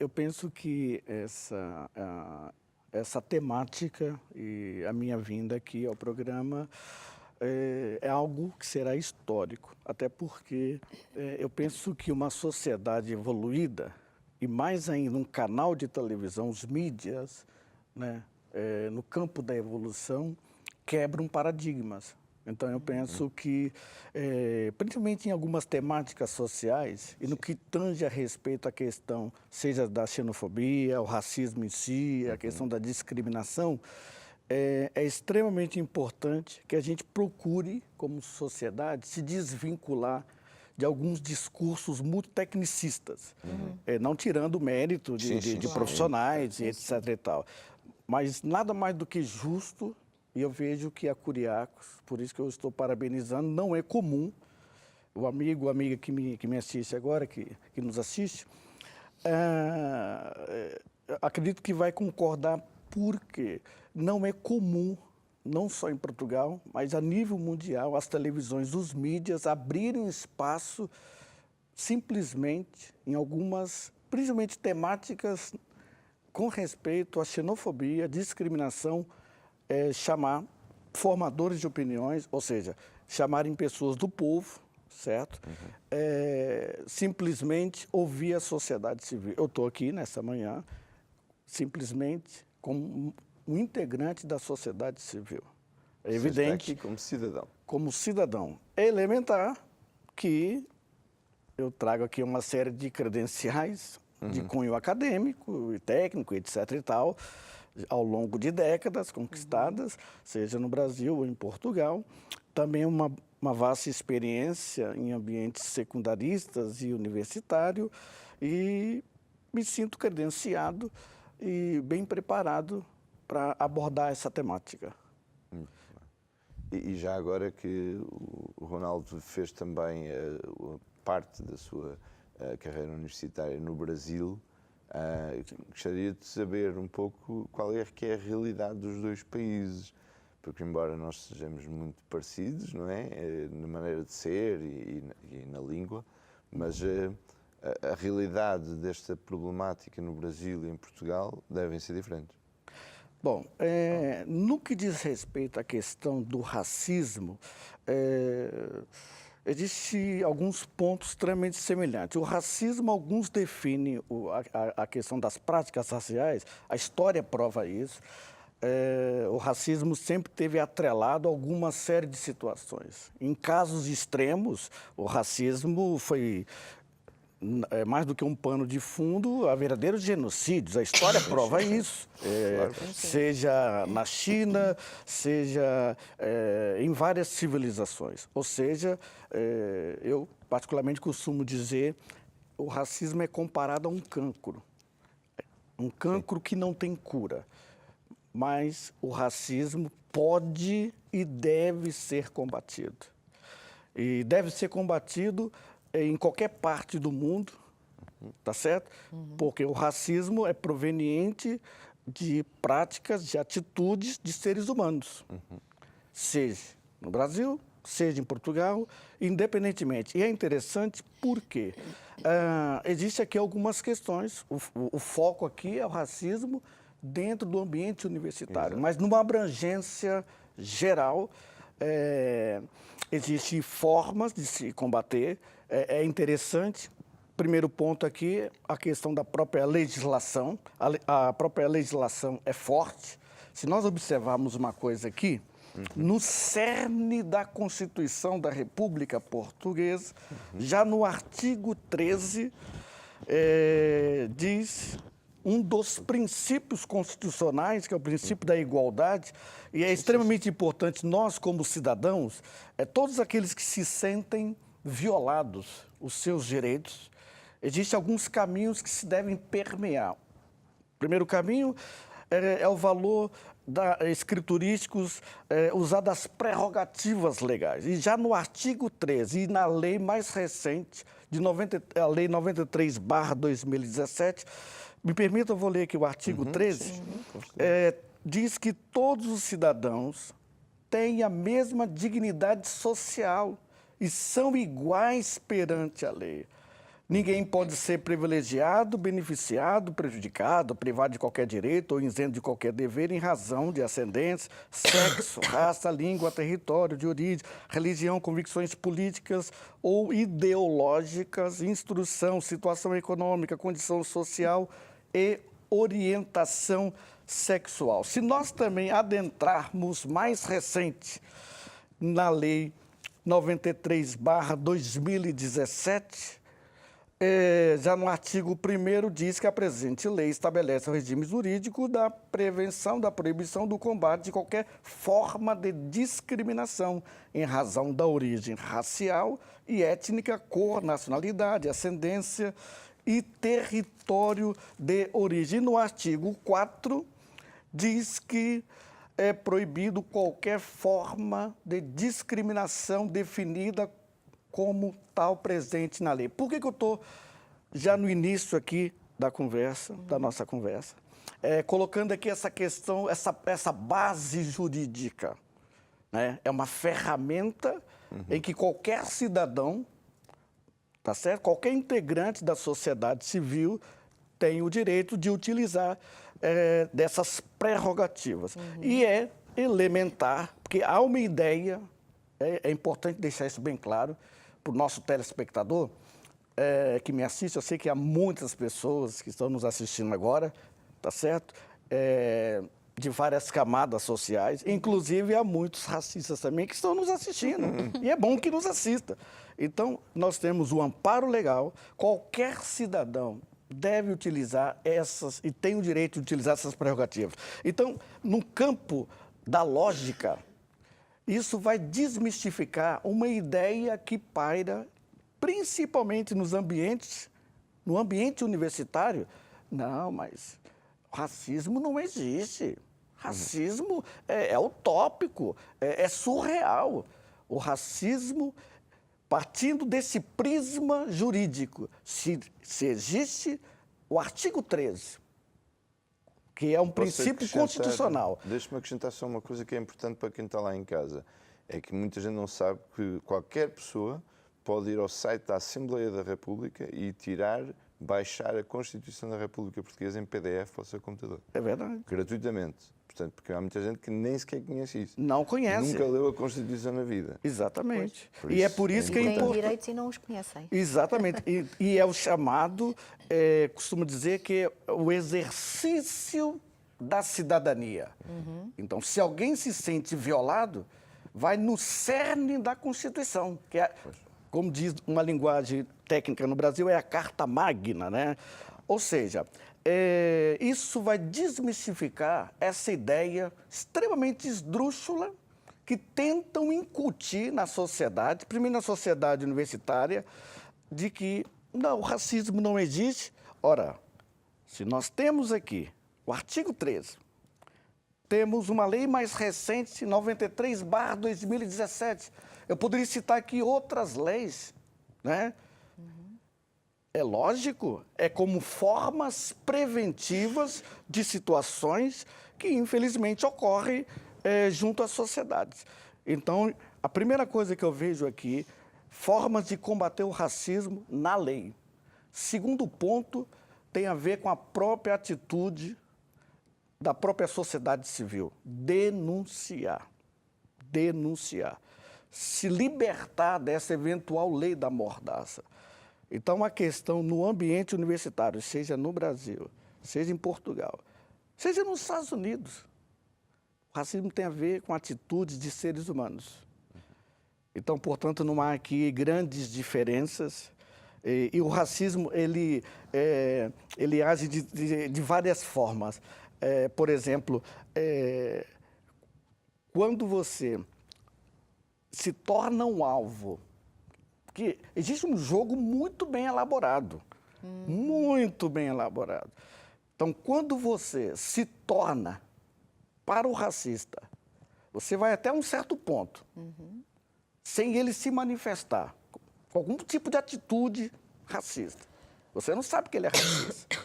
eu penso que essa temática e a minha vinda aqui ao programa é algo que será histórico, até porque eu penso que uma sociedade evoluída, e mais ainda um canal de televisão, os mídias, né, no campo da evolução, quebram paradigmas. Então, eu penso que, principalmente em algumas temáticas sociais, e no que tange a respeito à questão, seja da xenofobia, o racismo em si, a questão da discriminação, é extremamente importante que a gente procure, como sociedade, se desvincular de alguns discursos muito tecnicistas, não tirando o mérito de profissionais e etc. e tal. Mas nada mais do que justo. E eu vejo que a Curiacos, por isso que eu estou parabenizando, não é comum. O amigo ou amiga que me assiste agora, que nos assiste, acredito que vai concordar, porque não é comum, não só em Portugal, mas a nível mundial, as televisões, os mídias abrirem espaço simplesmente em algumas, principalmente temáticas com respeito à xenofobia, discriminação, chamar formadores de opiniões, ou seja, chamarem pessoas do povo, certo? Simplesmente ouvir a sociedade civil. Eu estou aqui nessa manhã, simplesmente como um integrante da sociedade civil. É evidente. Você está aqui como cidadão. Como cidadão. É elementar que eu trago aqui uma série de credenciais de cunho acadêmico e técnico, etc. e tal, ao longo de décadas conquistadas, seja no Brasil ou em Portugal. Também uma vasta experiência em ambientes secundaristas e universitário, e me sinto credenciado e bem preparado para abordar essa temática. E já agora que o Ronaldo fez também parte da sua carreira universitária no Brasil, gostaria de saber um pouco qual é que é a realidade dos dois países, porque embora nós sejamos muito parecidos, não é, na maneira de ser e na língua, mas a realidade desta problemática no Brasil e em Portugal devem ser diferentes. Bom, no que diz respeito à questão do racismo, existem alguns pontos extremamente semelhantes. O racismo, alguns definem a questão das práticas raciais, a história prova isso. O racismo sempre teve atrelado a alguma série de situações. Em casos extremos, o racismo foi mais do que um pano de fundo, há verdadeiros genocídios. A história prova isso. Seja na China, seja em várias civilizações. Ou seja, eu particularmente costumo dizer, o racismo é comparado a um cancro. Um cancro que não tem cura. Mas o racismo pode e deve ser combatido. E deve ser combatido em qualquer parte do mundo, tá certo? Porque o racismo é proveniente de práticas, de atitudes de seres humanos. Seja no Brasil, seja em Portugal, independentemente. E é interessante porque existe aqui algumas questões. O foco aqui é o racismo dentro do ambiente universitário, mas numa abrangência geral, existem formas de se combater. É interessante. Primeiro ponto aqui, a questão da própria legislação. A própria legislação é forte. Se nós observarmos uma coisa aqui, no cerne da Constituição da República Portuguesa, já no artigo 13, diz um dos princípios constitucionais, que é o princípio da igualdade, e é extremamente importante nós, como cidadãos, todos aqueles que se sentem violados os seus direitos, existem alguns caminhos que se devem permear. O primeiro caminho é o valor escriturísticos, usar das prerrogativas legais. E já no artigo 13 e na lei mais recente, a Lei 93/2017, me permita, eu vou ler aqui o artigo 13, diz que todos os cidadãos têm a mesma dignidade social e são iguais perante a lei. Ninguém pode ser privilegiado, beneficiado, prejudicado, privado de qualquer direito ou isento de qualquer dever em razão de ascendência, sexo, raça, língua, território de origem, religião, convicções políticas ou ideológicas, instrução, situação econômica, condição social e orientação sexual. Se nós também adentrarmos mais recente na Lei 93/2017, já no artigo 1º diz que a presente lei estabelece o regime jurídico da prevenção, da proibição do combate de qualquer forma de discriminação em razão da origem racial e étnica, cor, nacionalidade, ascendência e território de origem. No artigo 4 diz que é proibido qualquer forma de discriminação definida como tal presente na lei. Por que eu estou já no início aqui da conversa, da nossa conversa, colocando aqui essa questão, essa base jurídica, né? É uma ferramenta em que qualquer cidadão, tá certo? Qualquer integrante da sociedade civil tem o direito de utilizar dessas prerrogativas. E é elementar, porque há uma ideia, é importante deixar isso bem claro para o nosso telespectador que me assiste. Eu sei que há muitas pessoas que estão nos assistindo agora, tá certo? De várias camadas sociais, inclusive há muitos racistas também que estão nos assistindo. E é bom que nos assista. Então, nós temos o amparo legal, qualquer cidadão deve utilizar essas, e tem o direito de utilizar essas prerrogativas. Então, no campo da lógica, isso vai desmistificar uma ideia que paira, principalmente no ambiente universitário. Não, mas racismo não existe. Racismo é utópico, é surreal. O racismo, partindo desse prisma jurídico, se existe o artigo 13, que é um princípio constitucional. Deixa-me acrescentar só uma coisa que é importante para quem está lá em casa. É que muita gente não sabe que qualquer pessoa pode ir ao site da Assembleia da República e baixar a Constituição da República Portuguesa em PDF para o seu computador. É verdade. Gratuitamente. Portanto, porque há muita gente que nem sequer conhece isso. Não conhece. Nunca leu a Constituição na vida. Exatamente. Por E é isso, por isso que é importante. Têm direitos e não os conhecem. Exatamente. E é o chamado, costumo dizer que é o exercício da cidadania. Então, se alguém se sente violado, vai no cerne da Constituição, que é, como diz uma linguagem técnica no Brasil, é a Carta Magna, né? Ou seja, isso vai desmistificar essa ideia extremamente esdrúxula que tentam incutir na sociedade, primeiro na sociedade universitária, de que não, o racismo não existe. Ora, se nós temos aqui o artigo 13, temos uma lei mais recente, 93/2017. Eu poderia citar aqui outras leis, né? É lógico, é como formas preventivas de situações que, infelizmente, ocorrem junto às sociedades. Então, a primeira coisa que eu vejo aqui, formas de combater o racismo na lei. Segundo ponto, tem a ver com a própria atitude da própria sociedade civil. Denunciar. Denunciar. Se libertar dessa eventual lei da mordaça. Então, a questão no ambiente universitário, seja no Brasil, seja em Portugal, seja nos Estados Unidos, o racismo tem a ver com atitudes de seres humanos. Então, portanto, não há aqui grandes diferenças. E o racismo, ele age de várias formas. Por exemplo, quando você se torna um alvo, que existe um jogo muito bem elaborado, muito bem elaborado. Então, quando você se torna para o racista, você vai até um certo ponto, sem ele se manifestar, com algum tipo de atitude racista. Você não sabe que ele é racista.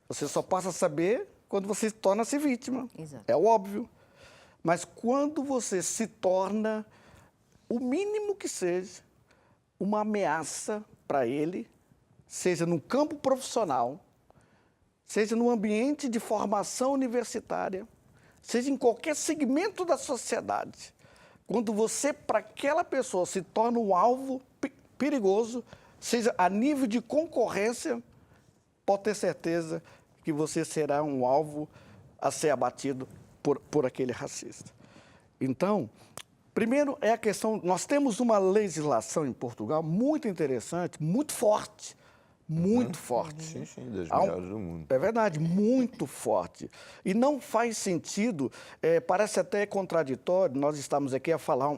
Você só passa a saber quando você torna-se vítima. Exato. É o óbvio. Mas quando você se torna, o mínimo que seja, uma ameaça para ele, seja no campo profissional, seja no ambiente de formação universitária, seja em qualquer segmento da sociedade, quando você, para aquela pessoa, se torna um alvo perigoso, seja a nível de concorrência, pode ter certeza que você será um alvo a ser abatido por aquele racista. Então, primeiro é a questão, nós temos uma legislação em Portugal muito interessante, muito forte, muito forte. Sim, das melhores do mundo. É verdade, muito forte. E não faz sentido, parece até contraditório, nós estamos aqui a falar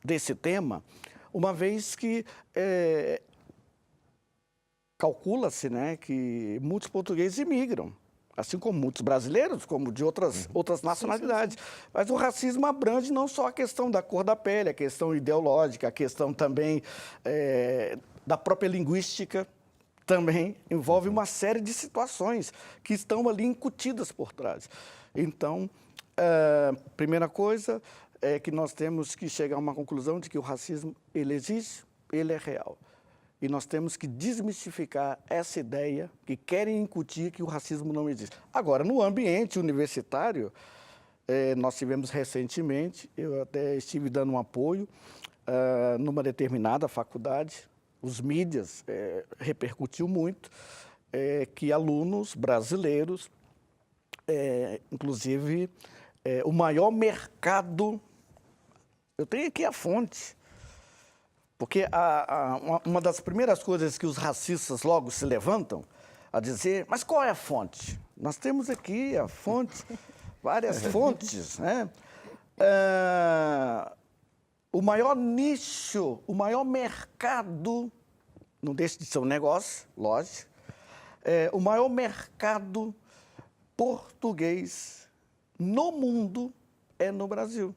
desse tema, uma vez que calcula-se, né, que muitos portugueses imigram, assim como muitos brasileiros, como de outras nacionalidades. Sim. Mas o racismo abrange não só a questão da cor da pele, a questão ideológica, a questão também da própria linguística, também envolve uma série de situações que estão ali incutidas por trás. Então, primeira coisa é que nós temos que chegar a uma conclusão de que o racismo, ele existe, ele é real. E nós temos que desmistificar essa ideia que querem incutir que o racismo não existe. Agora, no ambiente universitário, nós tivemos recentemente, eu até estive dando um apoio numa determinada faculdade, os mídias repercutiu muito, que alunos brasileiros, inclusive, o maior mercado, eu tenho aqui a fonte, porque uma das primeiras coisas que os racistas logo se levantam a dizer, mas qual é a fonte? Nós temos aqui a fonte, várias fontes, né? O maior nicho, o maior mercado, não deixa de ser um negócio, lógico, o maior mercado português no mundo é no Brasil.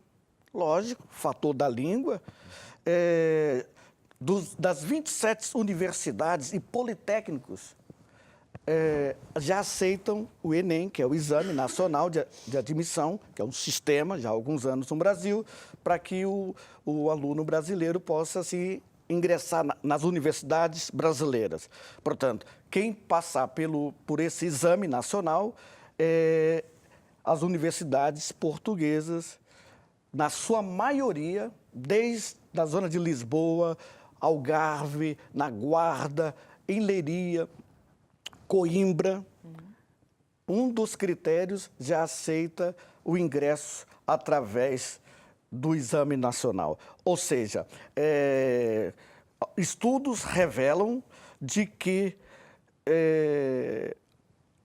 Lógico, fator da língua, das 27 universidades e politécnicos já aceitam o Enem, que é o Exame Nacional de Admissão, que é um sistema já há alguns anos no Brasil, para que o aluno brasileiro possa se ingressar nas universidades brasileiras. Portanto, quem passar por esse exame nacional, as universidades portuguesas, na sua maioria, desde a zona de Lisboa, Algarve, na Guarda, em Leiria, Coimbra, um dos critérios já aceita o ingresso através do Exame Nacional. Ou seja, estudos revelam de que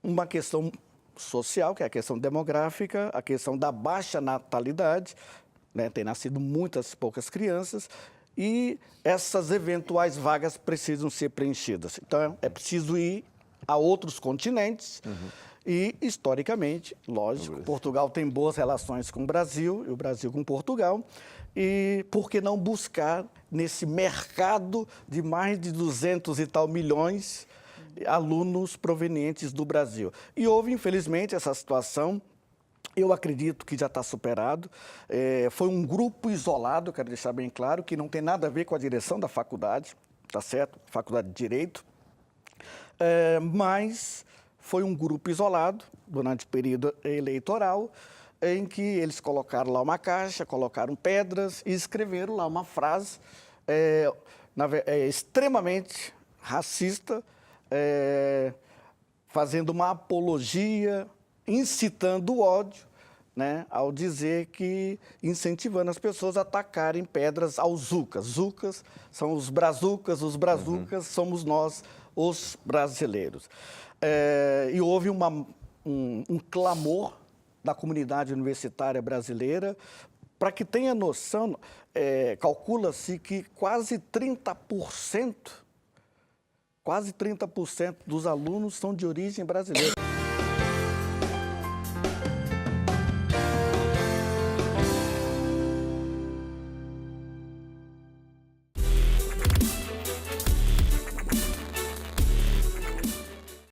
uma questão social, que é a questão demográfica, a questão da baixa natalidade, né, tem nascido muitas poucas crianças, e essas eventuais vagas precisam ser preenchidas. Então, é preciso ir a outros continentes e, historicamente, lógico, Portugal tem boas relações com o Brasil e o Brasil com Portugal, e por que não buscar nesse mercado de mais de 200 e tal milhões alunos provenientes do Brasil? E houve, infelizmente, essa situação. Eu acredito que já está superado. Foi um grupo isolado, quero deixar bem claro, que não tem nada a ver com a direção da faculdade, tá certo? Faculdade de Direito. Mas foi um grupo isolado, durante o período eleitoral, em que eles colocaram lá uma caixa, colocaram pedras e escreveram lá uma frase extremamente racista, fazendo uma apologia, incitando o ódio, né, ao dizer que, incentivando as pessoas a atacarem pedras aos zucas. Zucas são os brazucas somos nós, os brasileiros. E houve um clamor da comunidade universitária brasileira. Para que tenha noção, calcula-se que quase 30% dos alunos são de origem brasileira.